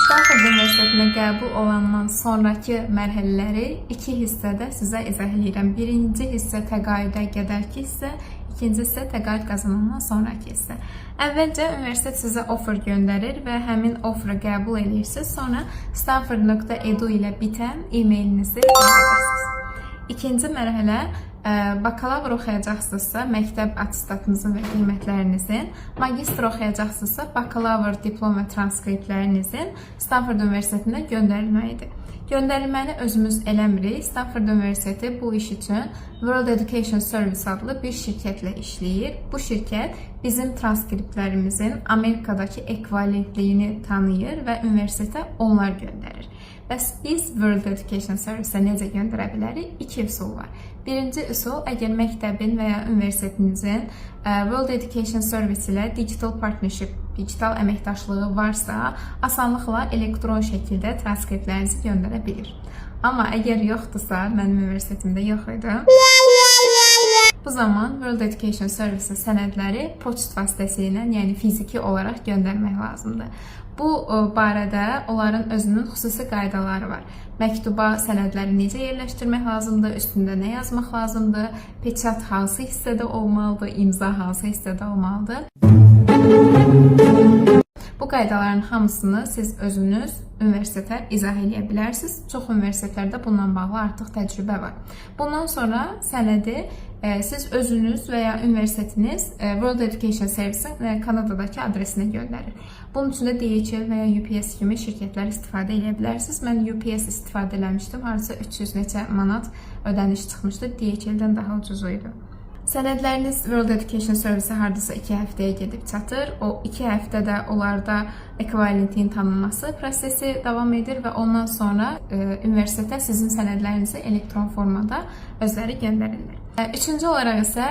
Stanford Universitetinə qəbul olandan sonraki mərhələləri iki hissədə sizə izah edirəm. Birinci hissə təqaüdə qədərki hissə, ikinci hissə təqaüd qazanandan sonraki hissə. Əvvəlcə universitet sizə offer göndərir və həmin offeri qəbul edirsiniz. Sonra stanford.edu ilə bitən e-mailinizi göndərirsiniz. İkinci mərhələ bakalavr oxuyacaqsınızsa məktəb attestatınızın və qiymətlərinizin, magistr oxuyacaqsınızsa bakalavr diplom və transkriptlərinizin Stanford Universitetinə göndərilməlidir. Göndərilməni özümüz eləmirik. Stanford Universiteti bu iş üçün World Education Service adlı bir şirkətlə işləyir. Bu şirkət bizim transkriptlərimizin Amerikadakı ekvivalentliyini tanıyır və universitetə onlar göndərir. Bəs biz World Education Service-ə necə göndərə bilərik? İki üsul var. Birinci üsul, əgər məktəbin və ya universitetinizin World Education Service ilə digital partnership, digital əməkdaşlığı varsa, asanlıqla elektron şəkildə transkriptlərinizi göndərə bilir. Amma əgər yoxdursa, mənim universitetimdə yox idi. Bu zaman World Education Service sənədləri poçt vasitəsilə, yəni fiziki olaraq göndərmək lazımdır. Bu barədə onların özünün xüsusi qaydaları var. Məktuba sənədləri necə yerləşdirmək lazımdır, üstündə nə yazmaq lazımdır, peçat hansı hissədə olmalıdır, imza hansı hissədə olmalıdır. Bu qaydaların hamısını siz özünüz universitetə izah edə bilərsiniz. Çox universitetlərdə bununla bağlı artıq təcrübə var. Bundan sonra sənədi siz özünüz və ya universitetiniz World Education Service-in Kanadadakı adresinə göndərir. Bunun üçün də DHL və ya UPS kimi şirkətlər istifadə edə bilərsiniz. Mən UPS istifadə eləmişdim. Harca 300 neçə manat ödəniş çıxmışdı. DHL-dən daha ucuz idi. Sənədləriniz World Education Service hardasa 2 həftəyə gedib çatır. O 2 həftədə onlarda ekvivalentliyin tanınması prosesi davam edir və ondan sonra universitetə sizin sənədlərinizi elektron formada özləri göndərirlər. Üçüncü olaraq isə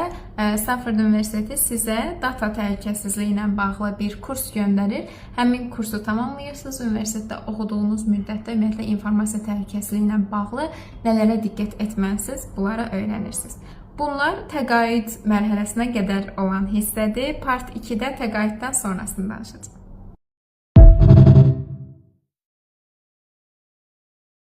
Stanford Universiteti sizə data təhlükəsizliyi ilə bağlı bir kurs göndərir. Həmin kursu tamamlayırsınız. Universitetdə oxuduğunuz müddətdə ümumiyyətlə informasiya təhlükəsizliyi ilə bağlı nələrə diqqət etməlisiniz, bunları öyrənirsiniz. Bunlar təqaüd mərhələsinə qədər olan hissədir. Part 2-də təqaüddən sonrasını danışacağıq.